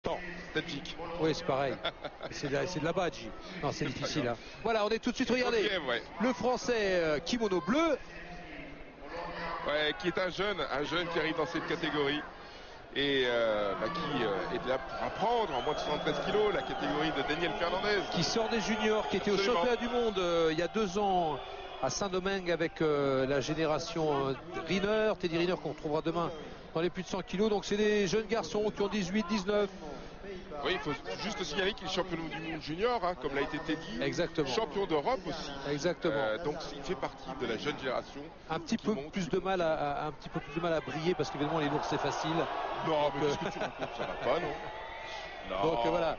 Tant, Tadjik. Oui, c'est pareil. C'est de la badge. Non, c'est difficile. Hein. Voilà, on est tout de suite, regardez. Okay, ouais. Le français kimono bleu. Ouais, qui est un jeune qui arrive dans cette catégorie. Et qui est là pour apprendre en moins de 73 kilos, la catégorie de Daniel Fernandez. Qui sort des juniors, qui était au championnat du monde il y a 2 ans à Saint-Domingue avec la génération Riner, Teddy Riner qu'on retrouvera demain dans les plus de 100 kilos. Donc c'est des jeunes garçons qui ont 18, 19. Oui, il faut juste signaler qu'il est champion du monde junior, hein, comme l'a été Teddy. Exactement. Champion d'Europe aussi. Exactement. Donc il fait partie de la jeune génération. Un petit peu plus de mal à briller parce qu'évidemment les lourds c'est facile. Non, mais qu'est-ce que tu racontes, ça va pas, non. Donc voilà.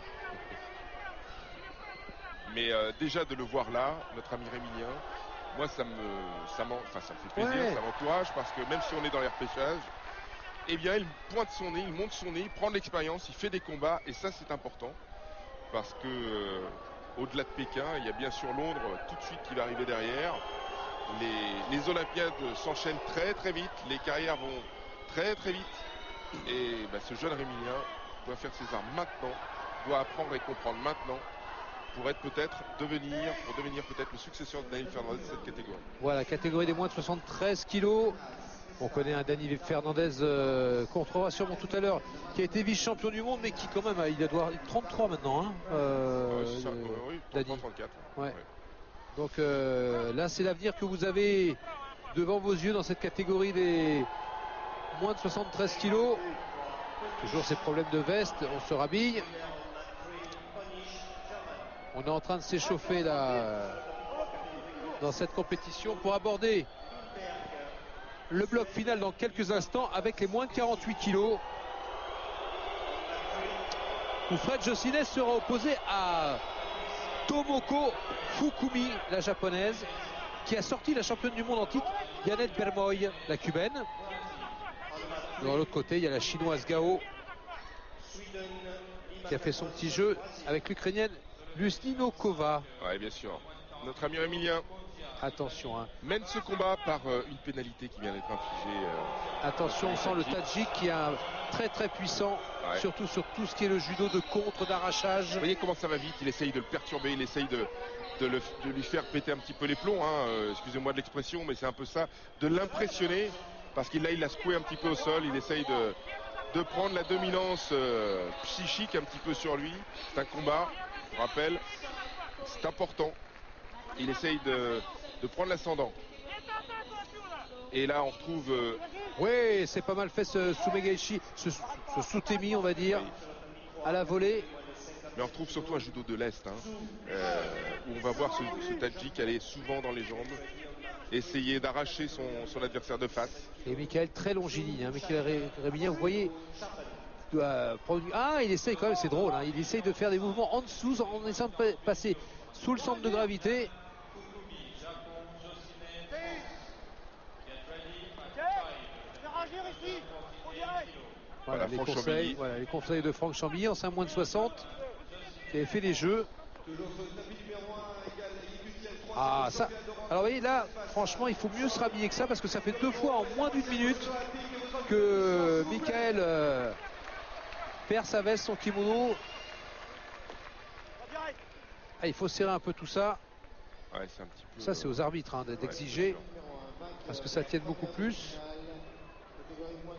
Mais déjà de le voir là, notre ami Rémilien, moi ça me fait plaisir, ouais. Ça m'encourage parce que même si on est dans les repêchages, eh bien il pointe son nez, il monte son nez, il prend de l'expérience, il fait des combats et ça c'est important parce que au-delà de Pékin, il y a bien sûr Londres tout de suite qui va arriver derrière. Les Olympiades s'enchaînent très très vite, les carrières vont très très vite et ce jeune Rémilien doit faire ses armes maintenant, doit apprendre et comprendre maintenant pour devenir peut-être le successeur de Daniel Fernandez de cette catégorie. Voilà, catégorie des moins de 73 kilos. On connaît un Daniel Fernandez qu'on retrouvera sûrement tout à l'heure, qui a été vice-champion du monde, mais qui quand même, il doit avoir 33 maintenant. Hein, oui, 33, 34. Ouais. Donc là, c'est l'avenir que vous avez devant vos yeux dans cette catégorie des moins de 73 kilos. Toujours ces problèmes de veste, on se rhabille. On est en train de s'échauffer là dans cette compétition pour aborder le bloc final dans quelques instants avec les moins de 48 kilos où Fred Josines sera opposé à Tomoko Fukumi, la japonaise, qui a sorti la championne du monde en titre, Yannette Bermoy, la cubaine. De l'autre côté, il y a la chinoise Gao qui a fait son petit jeu avec l'ukrainienne Lusninokova. Oui, bien sûr. Notre ami Rémilien. Attention. Hein. Mène ce combat par une pénalité qui vient d'être infligée. Attention, on sent le Tadjik qui est très très puissant, ouais. Surtout sur tout ce qui est le judo de contre, d'arrachage. Vous voyez comment ça va vite, il essaye de le perturber, il essaye de lui faire péter un petit peu les plombs. Hein. Excusez-moi de l'expression, mais c'est un peu ça. De l'impressionner, parce qu'il l'a secoué un petit peu au sol, il essaye de prendre la dominance psychique un petit peu sur lui. C'est un combat, je vous rappelle, c'est important. Il essaye de prendre l'ascendant. Et là on retrouve... Oui, c'est pas mal fait ce Sumegaishi, ce Sutemi on va dire, oui. À la volée. Mais on retrouve surtout un judo de l'Est, hein, où on va voir ce Tadjik aller souvent dans les jambes, essayer d'arracher son adversaire de face. Et Michael très longiligne, hein, Michael Rémilien, vous voyez, il essaye quand même, c'est drôle, hein, il essaye de faire des mouvements en dessous, en essayant de passer sous le centre de gravité. Voilà, les conseils de Franck Chambilly, ancien moins de 60, qui avait fait les jeux. Ah, ça. Alors, vous voyez, là, franchement, il faut mieux se rhabiller que ça parce que ça fait 2 fois en moins d'1 minute que Michael perd sa veste, son kimono. Ah, il faut serrer un peu tout ça. Ouais, c'est un petit peu... Ça, c'est aux arbitres hein, d'exiger parce que ça tienne beaucoup plus.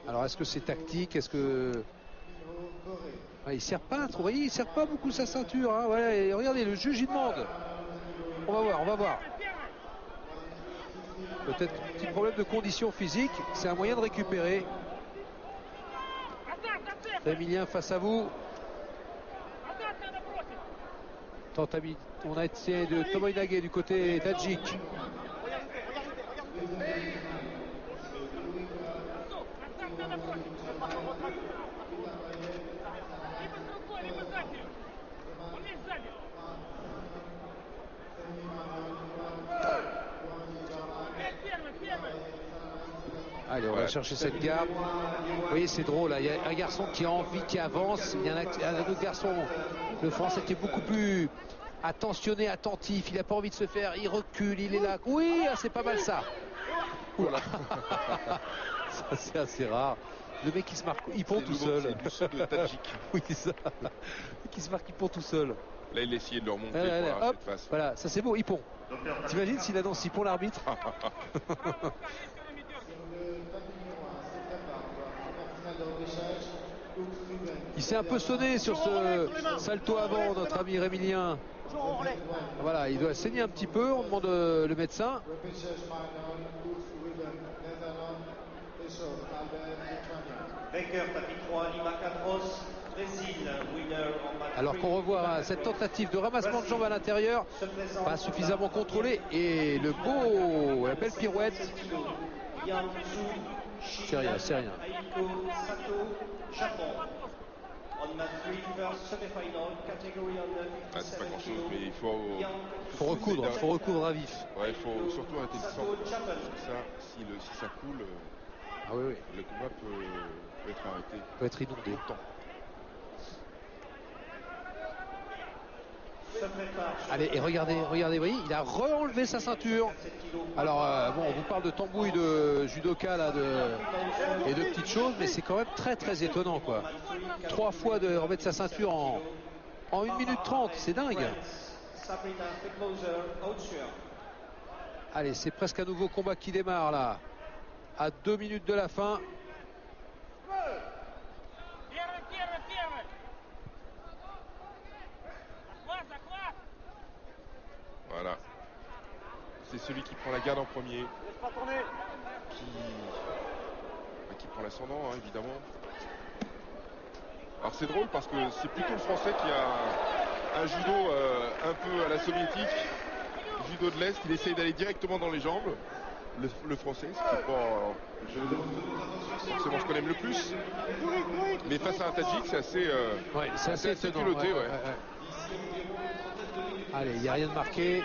Alors est-ce que c'est tactique? Est-ce que... Ouais, il sert pas trop, vous voyez, il sert pas beaucoup sa ceinture. Hein, voilà, et regardez, le juge il demande. On va voir. Peut-être un petit problème de condition physique. C'est un moyen de récupérer. Rémilien face à vous. On a essayé de Tomoinage du côté Tadjik. Allez, on va chercher cette garde. Vous voyez, c'est drôle. Il y a un garçon qui a envie, qui avance. Il y a un autre garçon, le français, qui est beaucoup plus attentionné, attentif. Il n'a pas envie de se faire. Il recule, il est là. Oui, c'est pas mal ça. Oula. Ça, c'est assez rare. Le mec qui se marque, il pond tout nouveau, seul. C'est du Tadjik. Oui, c'est ça. Qui se marque, il pond tout seul. Là, il a essayé de le remonter Allez, pour hop, cette face. voilà, ça c'est beau, il pond. T'imagines s'il annonce il pond l'arbitre. Il s'est un peu sonné sur ce salto avant, notre ami Rémilien. Voilà, il doit saigner un petit peu, on demande le médecin. Alors qu'on revoit cette tentative de ramassement de jambes à l'intérieur, pas suffisamment contrôlée, et la belle pirouette. C'est rien, c'est rien. Ah, c'est pas grand chose, mais il faut recoudre à vif. Ouais, il faut surtout arrêter le sang. Si ça coule, ah oui, le combat peut être arrêté. Peut être inondé. Allez, et regardez, vous voyez, il a re-enlevé sa ceinture. Alors, bon, on vous parle de tambouille de judoka là, et de petites choses, mais c'est quand même très très étonnant, quoi. 3 fois de remettre sa ceinture en 1 minute 30, c'est dingue. Allez, c'est presque un nouveau combat qui démarre là, à 2 minutes de la fin. Voilà. C'est celui qui prend la garde en premier. Qui prend l'ascendant, hein, évidemment. Alors c'est drôle parce que c'est plutôt le Français qui a un judo un peu à la soviétique. Judo de l'Est, il essaye d'aller directement dans les jambes. Le Français, ce qui n'est pas forcément ce qu'on aime le plus. Mais face à un Tadjik, c'est assez culotté. Ouais. Allez, il n'y a rien de marqué.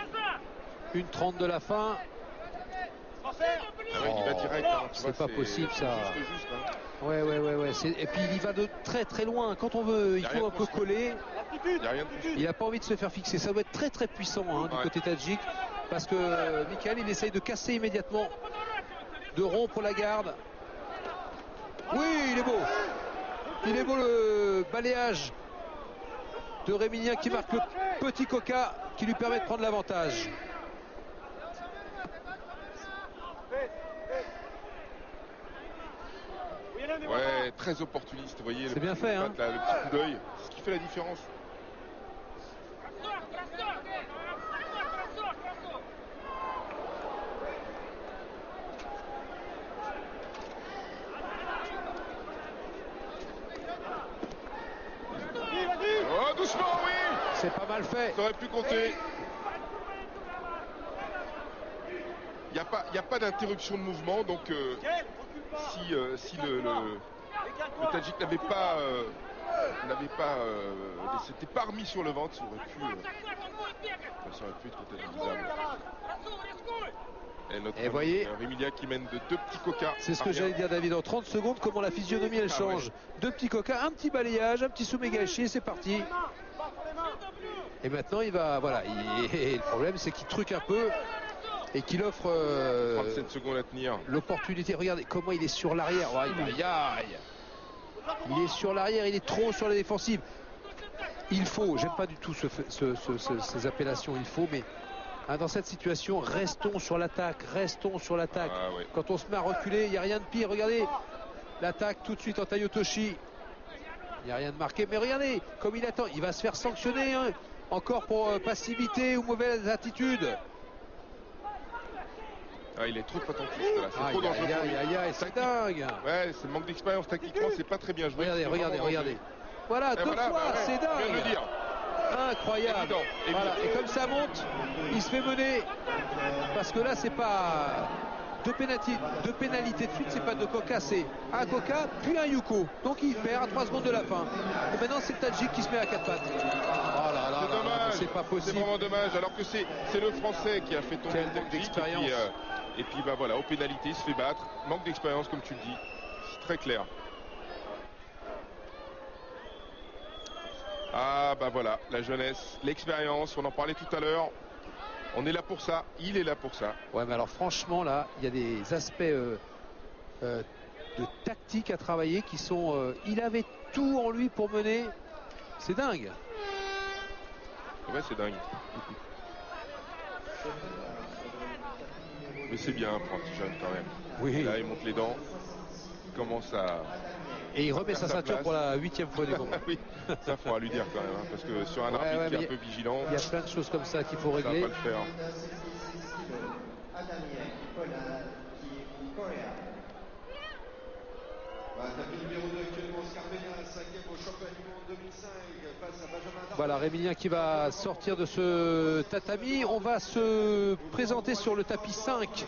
1:30 de la fin. Il va direct, hein, c'est pas possible ça. Juste, hein. Ouais. Et puis il va de très très loin. Quand on veut, il faut un peu coller. Il n'a pas envie de se faire fixer. Ça doit être très très puissant, hein, du côté tadjik. Parce que Michael, il essaye de casser immédiatement, de rompre la garde. Oui, il est beau. Il est beau le balayage de Rémilien qui marque le petit coca qui lui permet de prendre l'avantage. Ouais, très opportuniste, vous voyez. C'est bien fait, hein. Là, le petit coup d'œil, c'est ce qui fait la différence. Oh, doucement, oui. C'est pas mal fait. Ça aurait pu compter. Il n'y a pas d'interruption de mouvement, donc si le Tadjik n'avait pas s'était pas remis sur le ventre, ça aurait pu être comptabilisable. Et notre voyez, Rémilien qui mène de 2 petits coca. C'est ce que j'allais dire, David, en 30 secondes, comment la physionomie elle change. 2 petits coca, un petit balayage, un petit soumet gâché, c'est parti. Et maintenant il va, voilà, et le problème c'est qu'il truque un peu et qu'il offre 37 secondes à tenir. L'opportunité. Regardez comment il est sur l'arrière. Il est sur l'arrière, il est trop sur la défensive. Il faut, j'aime pas du tout ces appellations, il faut, mais dans cette situation, restons sur l'attaque. Ah, ouais. Quand on se met à reculer, il n'y a rien de pire. Regardez, l'attaque tout de suite en Tayotoshi. Il n'y a rien de marqué, mais regardez, comme il attend, il va se faire sanctionner, hein, encore pour passivité ou mauvaise attitude. Ah, il est trop attentif là, c'est trop dangereux. C'est dingue. Ouais, c'est le manque d'expérience tactiquement, c'est pas très bien joué. Regardez. Voilà, 2 fois, c'est dingue. Je viens de le dire. Incroyable. Évident. Voilà. Et comme ça monte, il se fait mener. Parce que là, c'est pas 2 pénalités de suite, c'est pas 2 coca, c'est un coca puis un yuko. Donc il perd à 3 secondes de la fin. Et maintenant c'est le Tadjik qui se met à 4 pattes. C'est dommage. C'est pas possible. C'est vraiment dommage. Alors que c'est le Français qui a fait tomber le Tadjik. Et puis bah voilà, aux pénalités, il se fait battre. Manque d'expérience, comme tu le dis. C'est très clair. Ah bah voilà, la jeunesse, l'expérience, on en parlait tout à l'heure. On est là pour ça, il est là pour ça. Ouais, mais alors franchement là, il y a des aspects de tactiques à travailler qui sont... il avait tout en lui pour mener. C'est dingue. Ouais, c'est dingue. Mais c'est bien pour un petit jeune quand même. Oui. Et là, il monte les dents. Il commence à... Et il remet sa ceinture pour la 8e fois du combat. Oui, ça faudra lui dire quand même. Hein, parce que sur un arbitre qui est un peu vigilant... Il y a plein de choses comme ça qu'il faut régler. Ça va pas le faire. Voilà, Rémilien qui va sortir de ce tatami. On va se présenter sur le tapis 5.